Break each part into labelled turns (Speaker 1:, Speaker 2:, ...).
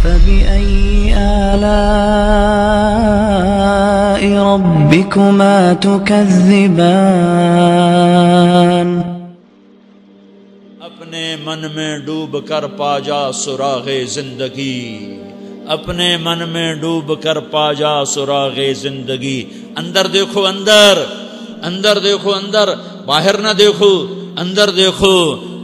Speaker 1: فبأي آلاء ربكما تكذبان
Speaker 2: اپنے من میں ڈوب کر پا جا سراغ زندگی، اپنے من میں ڈوب کر پا جا سراغ زندگی۔ اندر دیکھو، اندر دیکھو، اندر، باہر نہ دیکھو، اندر دیکھو۔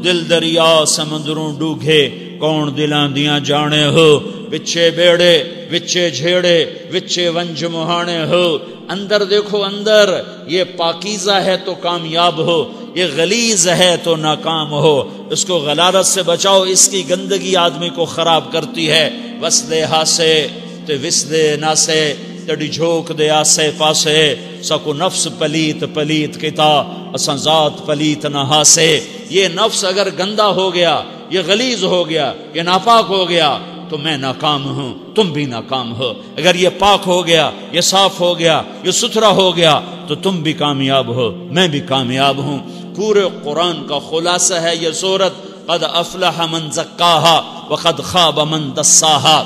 Speaker 2: دل دریا سمندروں ڈوگے، کون دلاں دیاں جانے ہو، وچے بیڑے وچے جھیڑے وچے ونج مہانے ہو۔ اندر دیکھو، اندر، یہ پاکیزہ ہے تو کامیاب ہو، یہ غلیظ ہے تو ناکام ہو۔ اس کو غلارت سے بچاؤ، اس کی گندگی آدمی کو خراب کرتی ہے۔ وسدے ہاسے تے وسدے ناسے تڑی جھوک دے آسے پاسے، سکو نفس پلیت پلیت کتا اساں ذات پلیت نہ ہاسے۔ یہ نفس اگر گندا ہو گیا، یہ غلیظ ہو گیا، یہ ناپاک ہو گیا تو میں ناکام ہوں، تم بھی ناکام ہو۔ اگر یہ پاک ہو گیا، یہ صاف ہو گیا، یہ ستھرا ہو گیا تو تم بھی کامیاب ہو، میں بھی کامیاب ہوں۔ پورے قرآن کا خلاصہ ہے یہ سورت، قد افلح من زکاہا وقد خاب من دساہا۔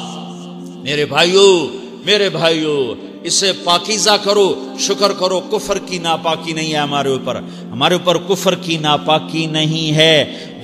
Speaker 2: میرے بھائیو اسے پاکیزہ کرو، شکر کرو۔ کفر کی ناپاکی نہیں ہے ہمارے اوپر کفر کی ناپاکی نہیں ہے۔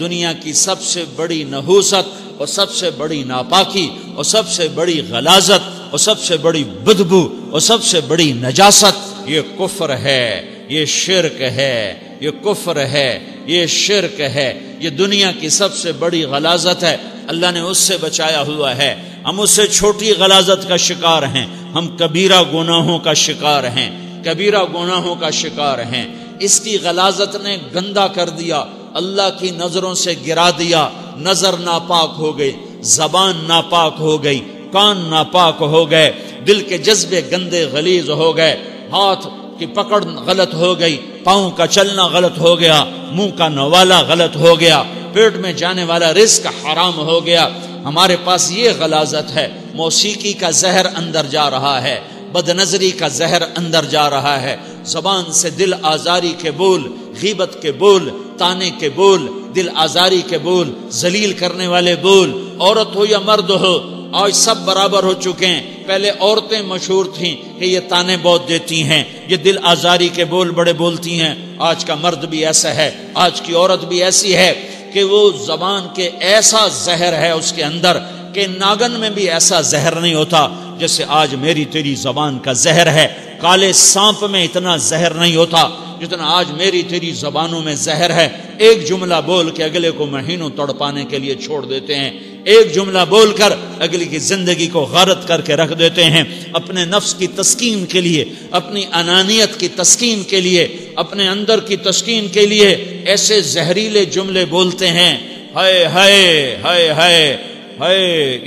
Speaker 2: دنیا کی سب سے بڑی نحوست اور سب سے بڑی ناپاکی اور سب سے بڑی غلاظت اور سب سے بڑی بدبو اور سب سے بڑی نجاست یہ کفر ہے، یہ شرک ہے، یہ کفر ہے، یہ شرک ہے۔ یہ دنیا کی سب سے بڑی غلاظت ہے، اللہ نے اس سے بچایا ہوا ہے۔ ہم اس سے چھوٹی غلاظت کا شکار ہیں، ہم کبیرہ گناہوں کا شکار ہیں، کبیرہ گناہوں کا شکار ہیں۔ اس کی غلاظت نے گندا کر دیا، اللہ کی نظروں سے گرا دیا۔ نظر ناپاک ہو گئی، زبان ناپاک ہو گئی، کان ناپاک ہو گئے، دل کے جذبے گندے غلیظ ہو گئے، ہاتھ کی پکڑ غلط ہو گئی، پاؤں کا چلنا غلط ہو گیا، منہ کا نوالا غلط ہو گیا، پیٹ میں جانے والا رزق حرام ہو گیا۔ ہمارے پاس یہ غلاظت ہے۔ موسیقی کا زہر اندر جا رہا ہے، بد نظری کا زہر اندر جا رہا ہے، زبان سے دل آزاری کے بول، غیبت کے بول، تانے کے بول، دل آزاری کے بول، ذلیل کرنے والے بول، عورت ہو یا مرد ہو آج سب برابر ہو چکے ہیں۔ پہلے عورتیں مشہور تھیں کہ یہ تانے بہت دیتی ہیں، یہ دل آزاری کے بول بڑے بولتی ہیں۔ آج کا مرد بھی ایسا ہے، آج کی عورت بھی ایسی ہے کہ وہ زبان کے ایسا زہر ہے اس کے اندر کہ ناگن میں بھی ایسا زہر نہیں ہوتا جیسے آج میری تیری زبان کا زہر ہے۔ کالے سانپ میں اتنا زہر نہیں ہوتا جتنا آج میری تیری زبانوں میں زہر ہے۔ ایک جملہ بول کے اگلے کو مہینوں تڑپانے کے لیے چھوڑ دیتے ہیں، ایک جملہ بول کر اگلی کی زندگی کو غارت کر کے رکھ دیتے ہیں۔ اپنے نفس کی تسکین کے لیے، اپنی انانیت کی تسکین کے لیے، اپنے اندر کی تسکین کے لیے ایسے زہریلے جملے بولتے ہیں۔ ہائے ہائے ہائے ہائے ہائے،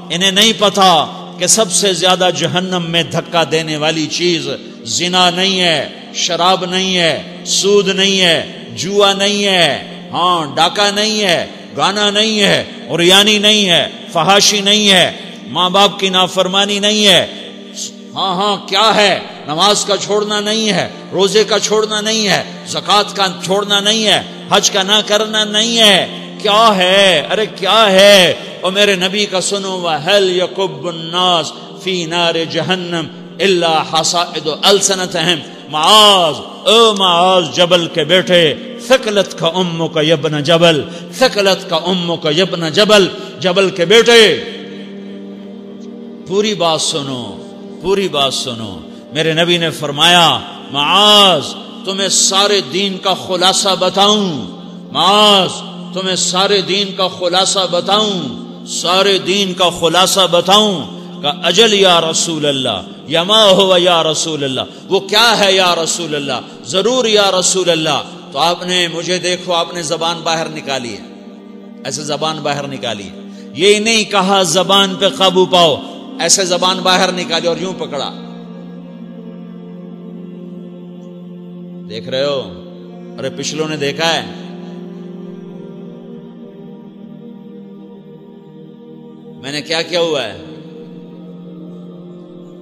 Speaker 2: انہیں نہیں پتا کہ سب سے زیادہ جہنم میں دھکا دینے والی چیز زنا نہیں ہے، شراب نہیں ہے، سود نہیں ہے، جوا نہیں ہے، ہاں ڈاکہ نہیں ہے، گانا نہیں ہے، عریانی نہیں ہے، فحاشی نہیں ہے، ماں باپ کی نافرمانی نہیں ہے، ہاں کیا ہے، نماز کا چھوڑنا نہیں ہے، روزے کا چھوڑنا نہیں ہے، زکوٰۃ کا چھوڑنا نہیں ہے، حج کا نہ کرنا نہیں ہے۔ کیا ہے؟ ارے کیا ہے؟ اور میرے نبی کا سنو، وَهَلْ يَكُبُّ النَّاسُ فِي نَارِ جَهَنَّمَ إِلَّا حَصَائِدُ أَلْسِنَتِهِمْ۔ معاذ، او معاذ جبل کے بیٹے، ثقلت کا امک یبن جبل، ثقلت کا امک یبن جبل، جبل کے بیٹے پوری بات سنو، پوری بات سنو۔ میرے نبی نے فرمایا، معاذ تمہیں سارے دین کا خلاصہ بتاؤں، معاذ تمہیں سارے دین کا خلاصہ بتاؤں، سارے دین کا خلاصہ بتاؤں؟ کہ اجل یا رسول اللہ، یا ما ہوا یا رسول اللہ، وہ کیا ہے یا رسول اللہ؟ ضرور یا رسول اللہ۔ تو آپ نے مجھے دیکھو، آپ نے زبان باہر نکالی ہے، ایسے زبان باہر نکالی ہے، یہ نہیں کہا زبان پہ قابو پاؤ، ایسے زبان باہر نکالی اور یوں پکڑا۔ دیکھ رہے ہو؟ ارے پچھلوں نے دیکھا ہے، میں نے کیا کیا ہوا ہے؟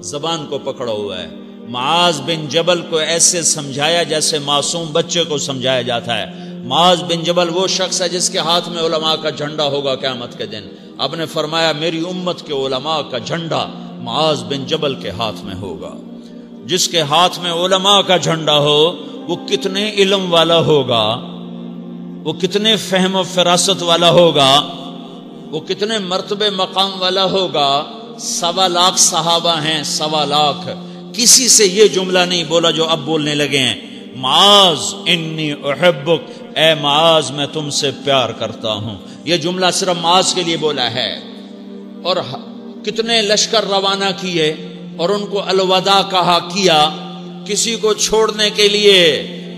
Speaker 2: زبان کو پکڑا ہوا ہے۔ معاذ بن جبل کو ایسے سمجھایا جیسے معصوم بچے کو سمجھایا جاتا ہے۔ معاذ بن جبل وہ شخص ہے جس کے ہاتھ میں علماء کا جھنڈا ہوگا قیامت کے دن. آپ نے فرمایا میری امت کے علماء کا جھنڈا معاذ بن جبل کے ہاتھ میں ہوگا. جس کے ہاتھ میں علماء کا جھنڈا ہو وہ کتنے علم والا ہوگا, وہ کتنے فہم و فراست والا ہوگا, وہ کتنے مرتبے مقام والا ہوگا. 1.25 لاکھ صحابہ ہیں, 1.25 لاکھ. کسی سے یہ جملہ نہیں بولا جو اب بولنے لگے ہیں, معاذ انی احبک, اے معاذ میں تم سے پیار کرتا ہوں. یہ جملہ صرف معاذ کے لیے بولا ہے. اور کتنے لشکر روانہ کیے اور ان کو الوداع کہا کیا. کسی کو چھوڑنے کے لیے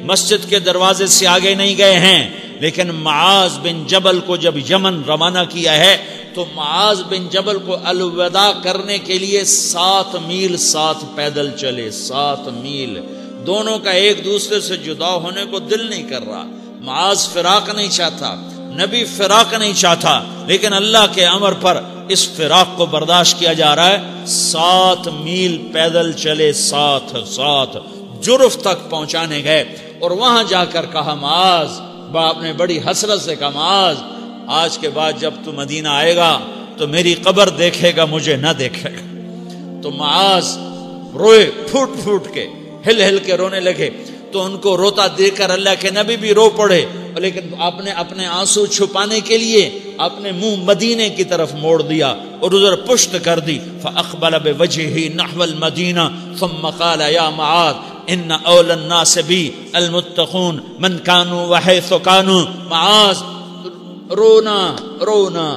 Speaker 2: مسجد کے دروازے سے آگے نہیں گئے ہیں, لیکن معاذ بن جبل کو جب یمن روانہ کیا ہے تو معاذ بن جبل کو الوداع کرنے کے لیے 7 میل ساتھ پیدل چلے. 7 میل. دونوں کا ایک دوسرے سے جدا ہونے کو دل نہیں کر رہا. معاذ فراق نہیں چاہتا, نبی فراق نہیں چاہتا, لیکن اللہ کے امر پر اس فراق کو برداشت کیا جا رہا ہے. 7 میل پیدل چلے, 7 جرف تک پہنچانے گئے. اور وہاں جا کر کہا معاذ, باپ نے بڑی حسرت سے کہا معاذ آج کے بعد جب تو مدینہ آئے گا تو میری قبر دیکھے گا, مجھے نہ دیکھے گا. تو معاذ روئے, پھوٹ پھوٹ کے ہل ہل کے رونے لگے. تو ان کو روتا دیکھ کر اللہ کے نبی بھی رو پڑے, لیکن آپ نے اپنے آنسو چھپانے کے لیے اپنے منہ مدینے کی طرف موڑ دیا اور ادھر پشت کر دی. فاقبل بوجهه نحو المدینہ ثم قال یا معاذ ان اول الناس بی المتقون من کانوا وحیث کانوا. معاذ رونا رونا,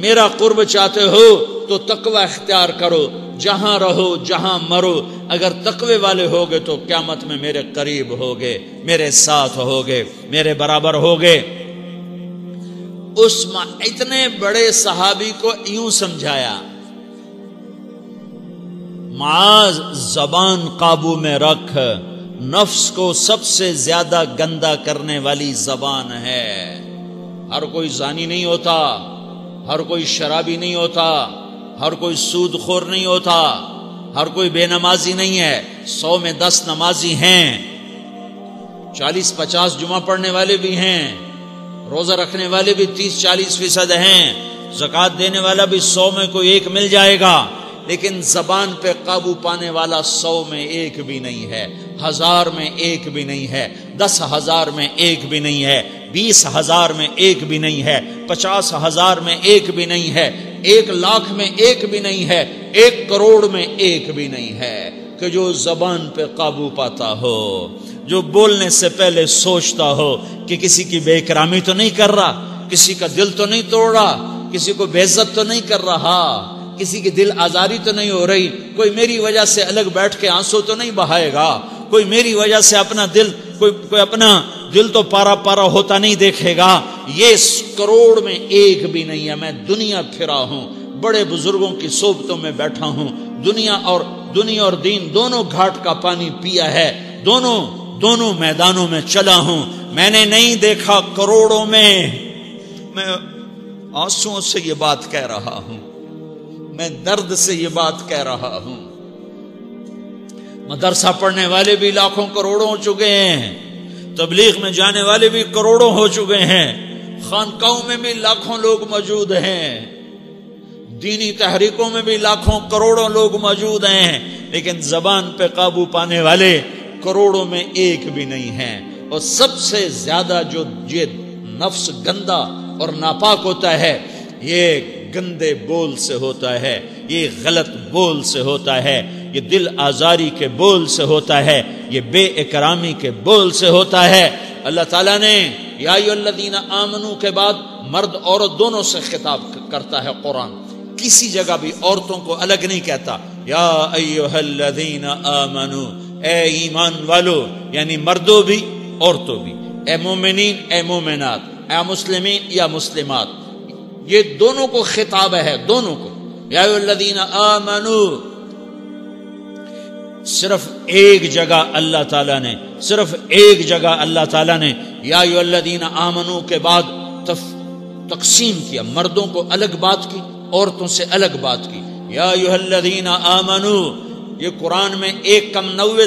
Speaker 2: میرا قرب چاہتے ہو تو تقوی اختیار کرو, جہاں رہو جہاں مرو. اگر تقوی والے ہوگے تو قیامت میں میرے قریب ہوگے, میرے ساتھ ہوگے, میرے برابر ہوگے. اس اتنے بڑے صحابی کو یوں سمجھایا, معاذ زبان قابو میں رکھ, نفس کو سب سے زیادہ گندا کرنے والی زبان ہے. ہر کوئی زانی نہیں ہوتا, ہر کوئی شرابی نہیں ہوتا, ہر کوئی سود خور نہیں ہوتا, ہر کوئی بے نمازی نہیں ہے. 100 میں 10 نمازی ہیں, 40-50 جمعہ پڑھنے والے بھی ہیں, روزہ رکھنے والے بھی 30-40% ہیں, زکوٰۃ دینے والا بھی 100 میں کوئی ایک مل جائے گا. لیکن زبان پہ قابو پانے والا 100 میں ایک بھی نہیں ہے, 1000 میں ایک بھی نہیں ہے, 10,000 میں ایک بھی نہیں ہے, 20,000 میں ایک بھی نہیں ہے, 50,000 میں ایک بھی نہیں ہے, 1,00,000 میں ایک بھی نہیں ہے, 1 کروڑ میں ایک بھی نہیں ہے. کہ جو زبان پہ قابو پاتا ہو, جو بولنے سے پہلے سوچتا ہو کہ کسی کی بے اکرامی تو نہیں کر رہا, کسی کا دل تو نہیں توڑ رہا, کسی کو بے عزت تو نہیں کر رہا, کسی کی دل آزاری تو نہیں ہو رہی, کوئی میری وجہ سے الگ بیٹھ کے آنسو تو نہیں بہائے گا, کوئی میری وجہ سے اپنا دل کوئی اپنا دل تو پارا پارا ہوتا نہیں دیکھے گا. یہ 1 کروڑ میں ایک بھی نہیں ہے. میں دنیا پھرا ہوں, بڑے بزرگوں کی صحبتوں میں بیٹھا ہوں, دنیا اور دین دونوں گھاٹ کا پانی پیا ہے, دونوں میدانوں میں چلا ہوں. میں نے نہیں دیکھا کروڑوں میں. میں آنسوؤں سے یہ بات کہہ رہا ہوں, میں درد سے یہ بات کہہ رہا ہوں. مدرسہ پڑھنے والے بھی لاکھوں کروڑوں ہو چکے ہیں, تبلیغ میں جانے والے بھی کروڑوں ہو چکے ہیں, خانقاہوں میں بھی لاکھوں لوگ موجود ہیں, دینی تحریکوں میں بھی لاکھوں کروڑوں لوگ موجود ہیں, لیکن زبان پہ قابو پانے والے کروڑوں میں ایک بھی نہیں ہیں. اور سب سے زیادہ جو یہ نفس گندا اور ناپاک ہوتا ہے, یہ گندے بول سے ہوتا ہے, یہ غلط بول سے ہوتا ہے, یہ دل آزاری کے بول سے ہوتا ہے, یہ بے اکرامی کے بول سے ہوتا ہے. اللہ تعالیٰ نے یا ایھا الذین آمنو کے بعد مرد عورت دونوں سے خطاب کرتا ہے قرآن. کسی جگہ بھی عورتوں کو الگ نہیں کہتا. یا ایھا الذین آمنو, اے ایمان والو, یعنی مردوں بھی عورتوں بھی, اے مومنین اے مومنات, اے مسلمین یا مسلمات, یہ دونوں کو خطاب ہے, دونوں کو. یا ایھا الذین آمنو, صرف ایک جگہ اللہ تعالیٰ نے یا ایھا الذین آمنو کے بعد تقسیم کیا, مردوں کو الگ بات کی, عورتوں سے الگ بات کی. یا ایھا الذین آمنو, یہ قرآن میں 1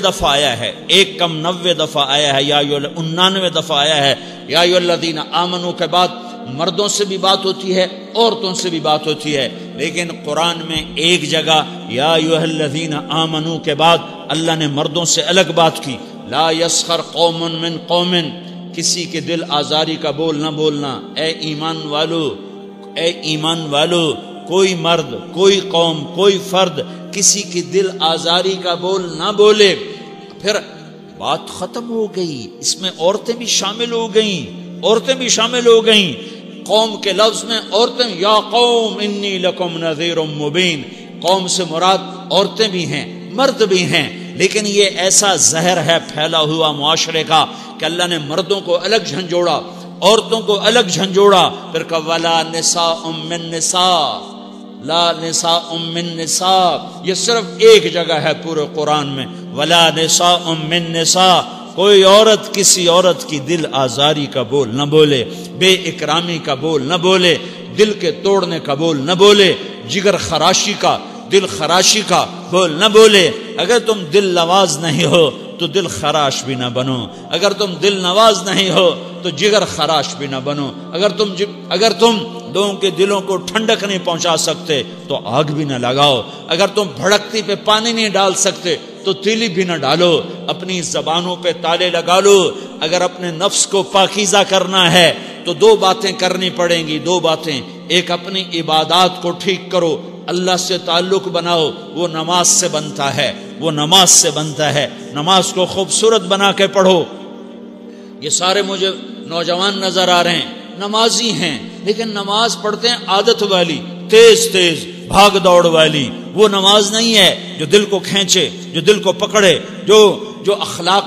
Speaker 2: دفعہ آیا ہے، 1 دفعہ آیا ہے، 99 دفعہ آیا ہے۔ یا ایھا الذین آمنوا کے بعد مردوں سے بھی بات ہوتی ہے، عورتوں سے بھی بات ہوتی ہے، لیکن قرآن میں ایک جگہ یا ایھا الذین آمنوا کے بعد اللہ نے مردوں سے الگ بات کی۔ لا یسخر قوم من قوم، کسی کے دل آزاری کا بول نہ بولنا۔ اے ایمان والو، کوئی مرد، کوئی قوم، کوئی فرد کسی کی دل آزاری کا بول نہ بولے۔ پھر بات ختم ہو گئی، اس میں عورتیں بھی شامل ہو گئیں، قوم کے لفظ میں عورتیں، یا قوم انی لکم نذیر مبین، قوم سے مراد عورتیں بھی ہیں، مرد بھی ہیں، لیکن یہ ایسا زہر ہے پھیلا ہوا معاشرے کا کہ اللہ نے مردوں کو الگ جھنجھوڑا، عورتوں کو الگ جھنجھوڑا، پھر کہا ولا نساء من نساء، لا نساء من نساء، یہ صرف ایک جگہ ہے پورے قرآن میں، ولا نساء من نساء، کوئی عورت کسی عورت کی دل آزاری کا بول نہ بولے، بے اکرامی کا بول نہ بولے، دل کے توڑنے کا بول نہ بولے، جگر خراشی کا، دل خراشی کا بول نہ بولے۔ اگر تم دل نواز نہیں ہو تو دل خراش بھی نہ بنو، اگر تم دل نواز نہیں ہو تو جگر خراش بھی نہ بنو، اگر تم لوگوں کے دلوں کو ٹھنڈک نہیں پہنچا سکتے تو آگ بھی نہ لگاؤ، اگر تم بھڑکتی پہ پانی نہیں ڈال سکتے تو تیلی بھی نہ ڈالو، اپنی زبانوں پہ تالے لگا لو۔ اگر اپنے نفس کو پاکیزہ کرنا ہے تو 2 باتیں کرنی پڑیں گی، 2 باتیں، ایک اپنی عبادات کو ٹھیک کرو، اللہ سے تعلق بناؤ، وہ نماز سے بنتا ہے، نماز کو خوبصورت بنا کے پڑھو۔ یہ سارے مجھے نوجوان نظر آ رہے ہیں، نمازی ہیں، لیکن نماز پڑھتے ہیں عادت والی، تیز بھاگ دوڑ والی، وہ نماز نہیں ہے جو دل کو کھینچے، جو دل کو پکڑے، جو اخلاق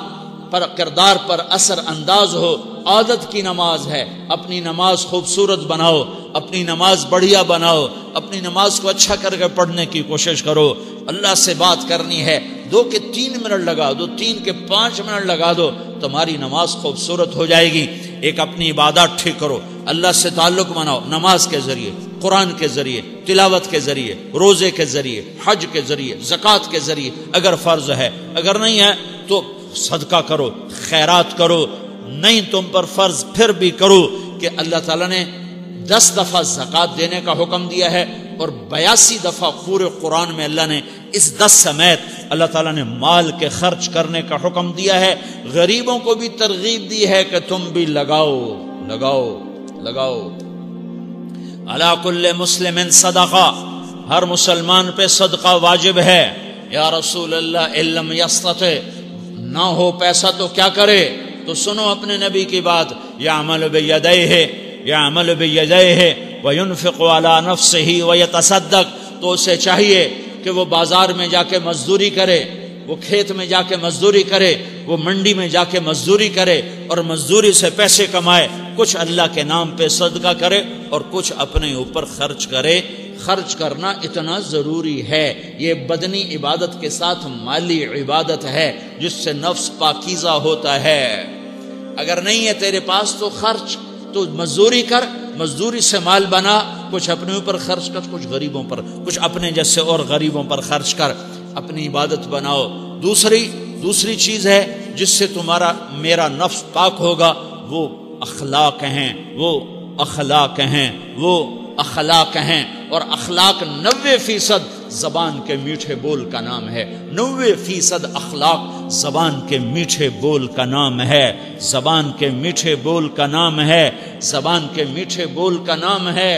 Speaker 2: پر، کردار پر اثر انداز ہو۔ عادت کی نماز ہے، اپنی نماز خوبصورت بناؤ، اپنی نماز بڑھیا بناؤ، اپنی نماز کو اچھا کر کے پڑھنے کی کوشش کرو۔ اللہ سے بات کرنی ہے، 2 کے 3 منٹ لگا دو، 3 کے 5 منٹ لگا دو، تمہاری نماز خوبصورت ہو جائے گی۔ ایک اپنی عبادات ٹھیک کرو، اللہ سے تعلق بناؤ، نماز کے ذریعے، قرآن کے ذریعے، تلاوت کے ذریعے، روزے کے ذریعے، حج کے ذریعے، زکوٰۃ کے ذریعے، اگر فرض ہے، اگر نہیں ہے تو صدقہ کرو، خیرات کرو، نہیں تم پر فرض پھر بھی کرو، کہ اللہ تعالیٰ نے 10 دفعہ زکوٰۃ دینے کا حکم دیا ہے، اور 82 دفعہ پورے قرآن میں اللہ نے اس 10 سمیت اللہ تعالیٰ نے مال کے خرچ کرنے کا حکم دیا ہے۔ غریبوں کو بھی ترغیب دی ہے کہ تم بھی لگاؤ۔ علی کل مسلم صدقہ، ہر مسلمان پہ صدقہ واجب ہے۔ یا رسول اللہ ان لم یستطع، نہ ہو پیسہ تو کیا کرے؟ تو سنو اپنے نبی کی بات، یعمل بیدیہ وینفق علی نفسہ ویتصدق، تو اسے چاہیے کہ وہ بازار میں جا کے مزدوری کرے، وہ کھیت میں جا کے مزدوری کرے، وہ منڈی میں جا کے مزدوری کرے، اور مزدوری سے پیسے کمائے، کچھ اللہ کے نام پہ صدقہ کرے اور کچھ اپنے اوپر خرچ کرے۔ خرچ کرنا اتنا ضروری ہے، یہ بدنی عبادت کے ساتھ مالی عبادت ہے جس سے نفس پاکیزہ ہوتا ہے۔ اگر نہیں ہے تیرے پاس تو خرچ، تو مزدوری کر، مزدوری سے مال بنا، کچھ اپنے اوپر خرچ کر، کچھ غریبوں پر، کچھ اپنے جیسے اور غریبوں پر خرچ کر، اپنی عبادت بناؤ۔ دوسری چیز ہے جس سے تمہارا میرا نفس پاک ہوگا، وہ اخلاق ہیں، اور اخلاق 90% زبان کے میٹھے بول کا نام ہے، 90% اخلاق زبان کے میٹھے بول کا نام ہے، زبان کے میٹھے بول کا نام ہے، زبان کے میٹھے بول کا نام ہے۔